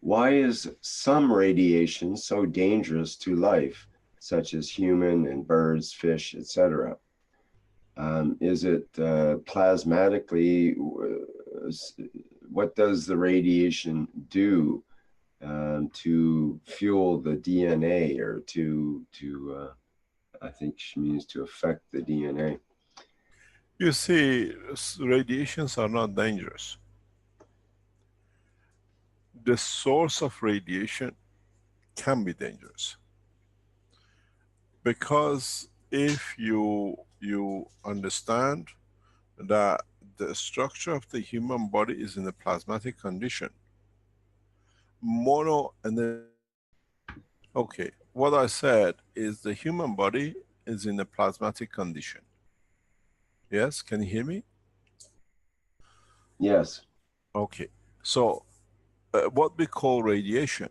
Why is some radiation so dangerous to life, such as human and birds, fish, etc.? Is it plasmatically? What does the radiation do to fuel the DNA, or I think she means to affect the DNA? You see, radiations are not dangerous. The source of radiation can be dangerous. Because if you understand that the structure of the human body is in a plasmatic condition, mono and then, okay, what I said is the human body is in a plasmatic condition. Yes, can you hear me? Yes. Okay, so what we call radiation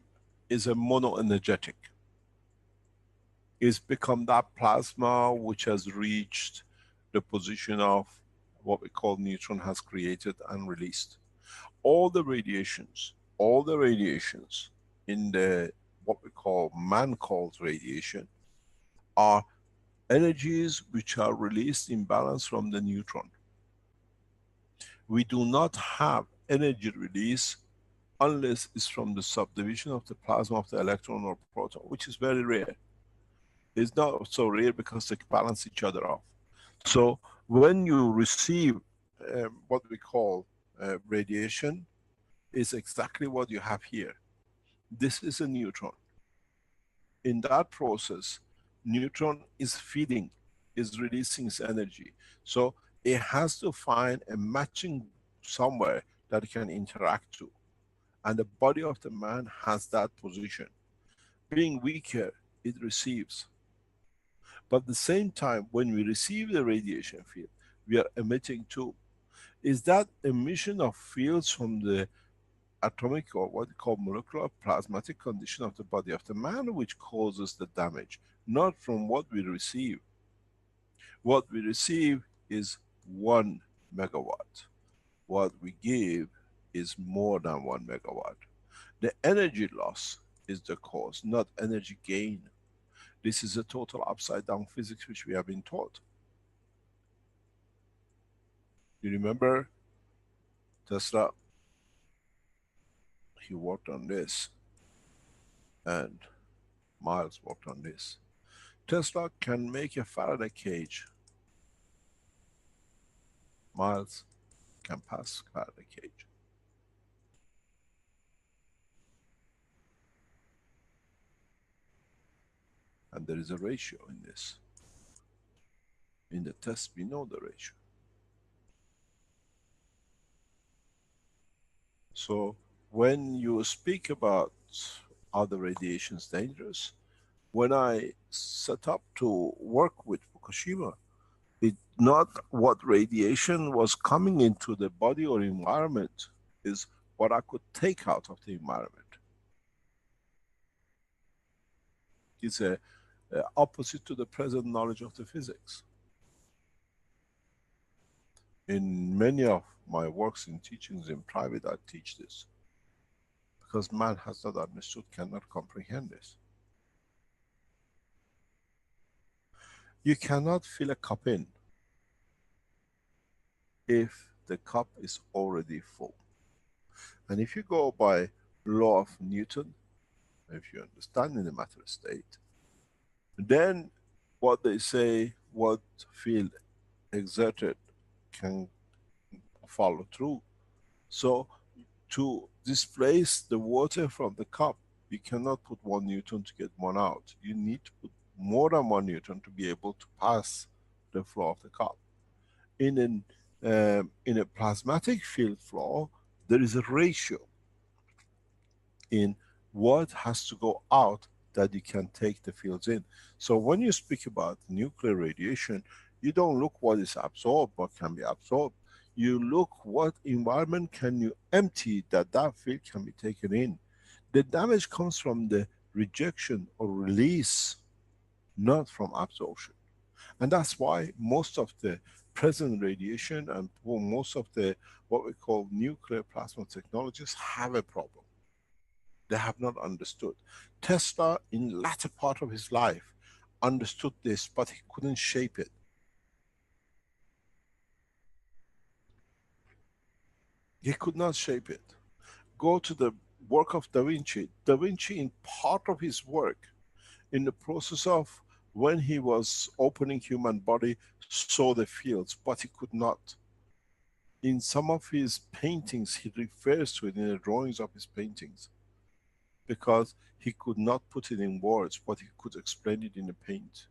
is a monoenergetic. It's become that plasma which has reached the position of what we call neutron has created and released. All the radiations in the what we call man-called radiation are energies which are released in balance from the neutron. We do not have energy release unless it's from the subdivision of the plasma of the electron or proton, which is very rare. It's not so rare because they balance each other off. So when you receive what we call radiation, is exactly what you have here. This is a neutron. In that process, neutron is feeding, is releasing its energy. So it has to find a matching somewhere that it can interact to. And the body of the man has that position. Being weaker, it receives. But at the same time, when we receive the radiation field, we are emitting too. Is that emission of fields from the atomic or what we call molecular plasmatic condition of the body of the man which causes the damage, not from what we receive. What we receive is 1 megawatt. What we give is more than 1 megawatt. The energy loss is the cause, not energy gain. This is a total upside down physics which we have been taught. You remember Tesla? He worked on this and Miles worked on this. Tesla can make a Faraday cage. Miles can pass Faraday cage. And there is a ratio in this. In the test we know the ratio. So when you speak about are the radiations dangerous, when I set up to work with Fukushima, it not what radiation was coming into the body or environment, is what I could take out of the environment. It's a opposite to the present knowledge of the physics. In many of my works in teachings in private, I teach this. Because man has not understood, cannot comprehend this. You cannot fill a cup in if the cup is already full. And if you go by law of Newton, if you understand in the matter state, then what they say, what field exerted can follow through. So to displace the water from the cup, you cannot put 1 Newton to get 1 out. You need to put more than 1 Newton to be able to pass the flow of the cup. In a plasmatic field flow, there is a ratio in what has to go out that you can take the fields in. So when you speak about nuclear radiation, you don't look what is absorbed, what can be absorbed. You look what environment can you empty that that field can be taken in. The damage comes from the rejection or release, not from absorption. And that's why most of the present radiation and most of the what we call nuclear plasma technologies have a problem. They have not understood. Tesla, in latter part of his life, understood this, but he couldn't shape it. He could not shape it. Go to the work of Da Vinci. Da Vinci, in part of his work, in the process of when he was opening human body, saw the fields, but he could not. In some of his paintings, he refers to it in the drawings of his paintings, because he could not put it in words, but he could explain it in the paint.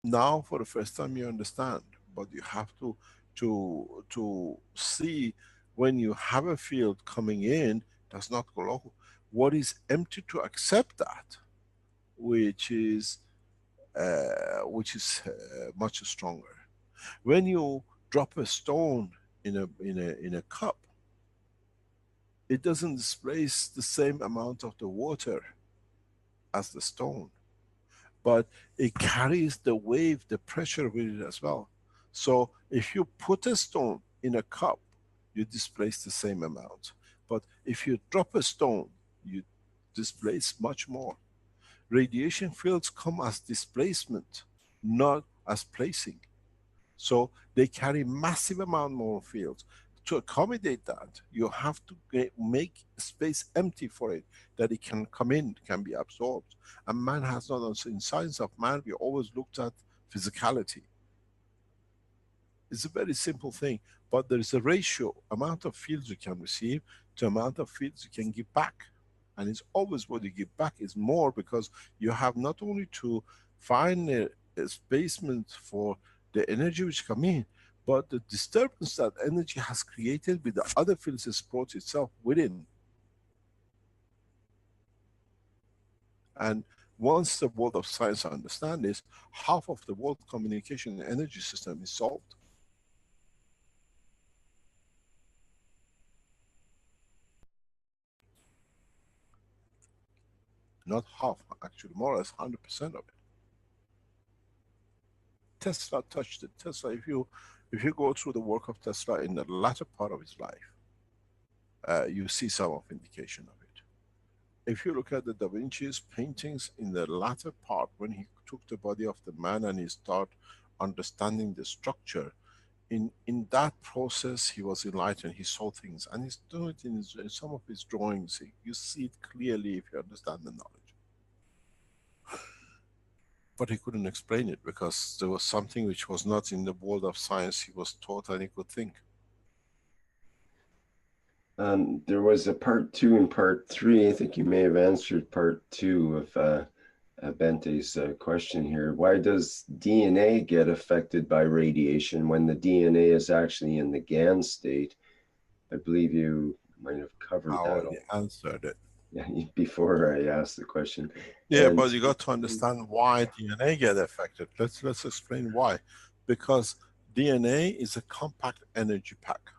Now, for the first time, you understand, but you have to see when you have a field coming in, does not go local. What is empty to accept that, which is much stronger. When you drop a stone in a cup, it doesn't displace the same amount of the water as the stone, but it carries the wave, the pressure with it as well. So if you put a stone in a cup, you displace the same amount. But if you drop a stone, you displace much more. Radiation fields come as displacement, not as placing. So they carry massive amount more fields. To accommodate that, you have to make space empty for it, that it can come in, can be absorbed. And man has not, also in science of man, we always looked at physicality. It's a very simple thing, but there is a ratio, amount of fields you can receive to amount of fields you can give back. And it's always what you give back is more, because you have not only to find a spacement for the energy which come in, but the disturbance that energy has created with the other fields has brought itself within. And once the world of science understand this, half of the world communication and energy system is solved. Not half, actually more or less 100% of it. Tesla touched it. Tesla, if you go through the work of Tesla in the latter part of his life, you see some of indication of it. If you look at the Da Vinci's paintings in the latter part, when he took the body of the man and he start understanding the structure, in that process he was enlightened, he saw things, and he's doing it in some of his drawings. You see it clearly if you understand the knowledge. But he couldn't explain it, because there was something which was not in the world of science he was taught and he could think. There was a part 2 and part 3. I think you may have answered part 2 of Bente's question here. Why does DNA get affected by radiation when the DNA is actually in the GAN state? I believe you might have I covered that already answered it. yeah, before I asked the question. Yeah, And but you got to understand why DNA get affected. Let's explain why. Because DNA is a compact energy pack,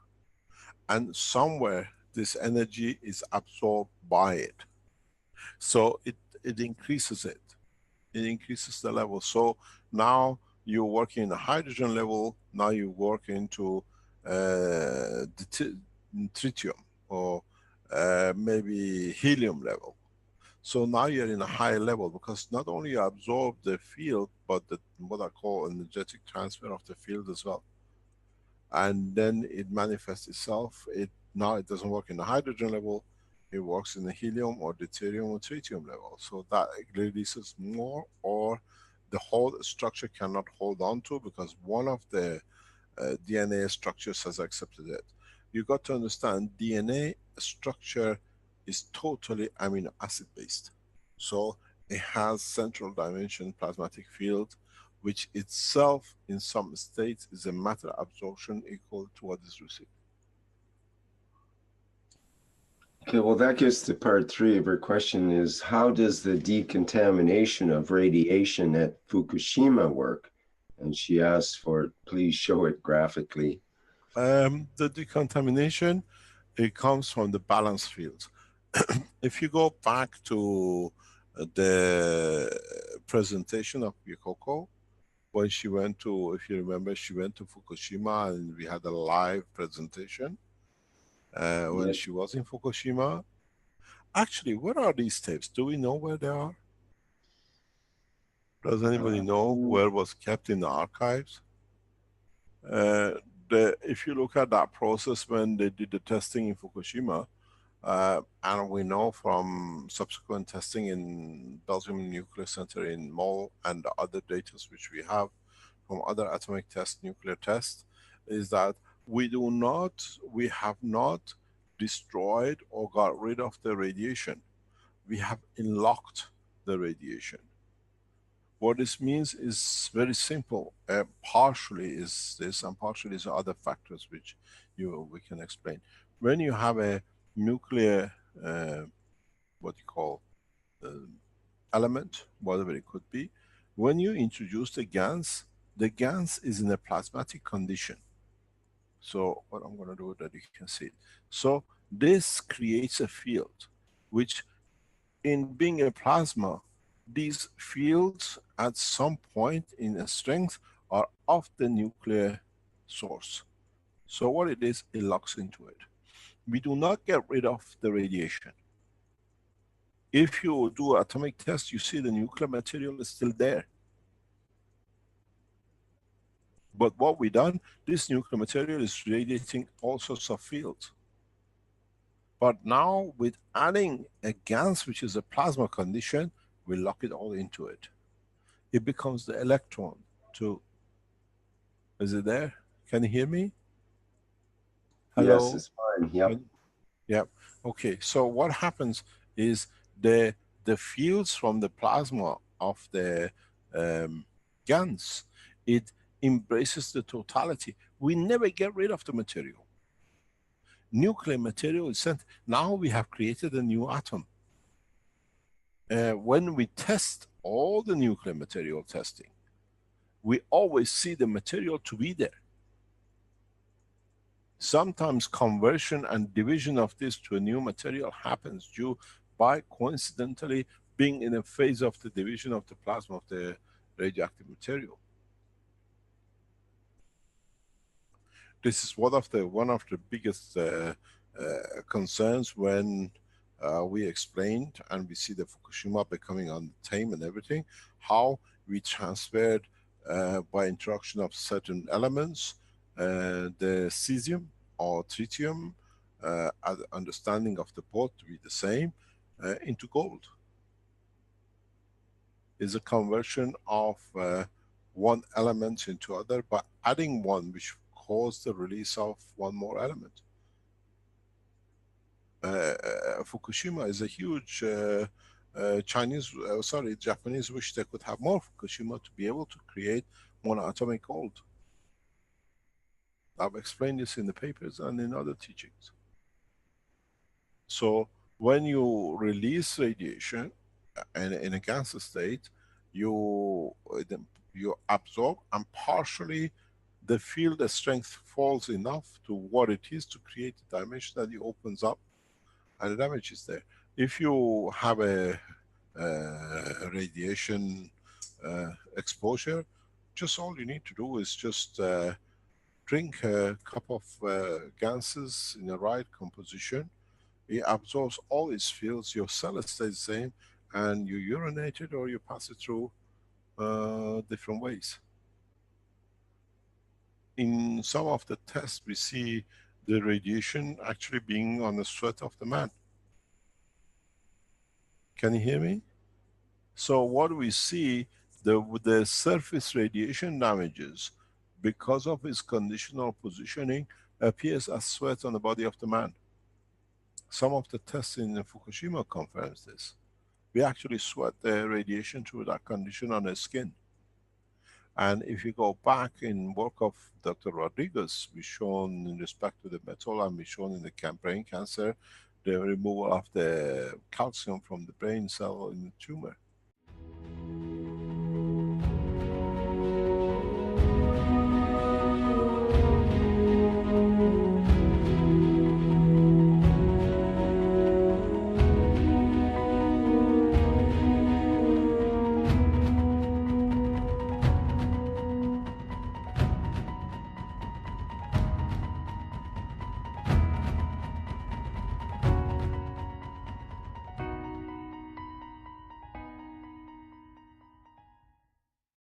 and somewhere this energy is absorbed by it. So it increases it. It increases the level. So now you work in a hydrogen level, now you work into tritium, or maybe helium level. So now you're in a higher level, because not only you absorb the field, but the, what I call energetic transfer of the field as well. And then it manifests itself. Now it doesn't work in the hydrogen level, it works in the helium or deuterium or tritium level. So that releases more, or the whole structure cannot hold on to, because one of the DNA structures has accepted it. You got to understand, DNA structure is totally amino acid based. So it has central dimension plasmatic field, which itself in some states is a matter absorption equal to what is received. okay, well, that gets to part 3 of her question is, how does the decontamination of radiation at Fukushima work? And she asks for, please show it graphically. The decontamination, it comes from the balance fields. If you go back to the presentation of Yokoko, when she went to, if you remember, she went to Fukushima and we had a live presentation when Yes. she was in Fukushima. Actually, where are these tapes? Do we know where they are? Does anybody know Um, where was kept in the archives? Uh, if you look at that process when they did the testing in Fukushima, and we know from subsequent testing in Belgium Nuclear Center in Mol and the other data which we have from other atomic tests, nuclear tests, is that we have not destroyed or got rid of the radiation. We have unlocked the radiation. What this means is very simple. Partially is this, and partially is other factors which we can explain. When you have a nuclear, uh, what you call uh, element, whatever it could be, when you introduce the GANs is in a plasmatic condition. So what I'm going to do that you can see it. So this creates a field, which in being a plasma, these fields at some point in a strength are of the nuclear source. So what it is, it locks into it. We do not get rid of the radiation. If you do atomic test, you see the nuclear material is still there. But what we done, this nuclear material is radiating all sorts of fields. But now with adding a GANS, which is a plasma condition, we lock it all into it. It becomes the electron to, is it there? Can you hear me? yes, Hello? it's fine. Yep. Yeah. Okay. So what happens is the the fields from the plasma of the um, GANs, it embraces the totality. We never get rid of the material. Nuclear material is sent. Now we have created a new atom. When we test all the nuclear material testing, we always see the material to be there. Sometimes conversion and division of this to a new material happens due by coincidentally being in a phase of the division of the plasma of the radioactive material. This is one of the biggest concerns when we explained and we see the Fukushima becoming untamed and everything, how we transferred by introduction of certain elements, the cesium or tritium, understanding of the both to be the same, into gold. Is a conversion of one element into other by adding one which caused the release of one more element. Fukushima is a huge Japanese wish they could have more Fukushima to be able to create monoatomic gold. I've explained this in the papers and in other teachings. So when you release radiation and in a gas state, you you absorb, and partially the field strength falls enough to what it is to create a dimension that it opens up and the damage is there. If you have a radiation exposure, just all you need to do is just drink a cup of gases in the right composition. It absorbs all its fields, your cell stays the same, and you urinate it or you pass it through different ways. In some of the tests, we see the radiation actually being on the sweat of the man. Can you hear me? So what we see, the surface radiation damages, because of its conditional positioning, appears as sweat on the body of the man. Some of the tests in Fukushima confirms this. We actually sweat the radiation through that condition on the skin. And if you go back in work of Dr. Rodriguez, we shown in respect to the metal, and we shown in the brain cancer, the removal of the calcium from the brain cell in the tumor.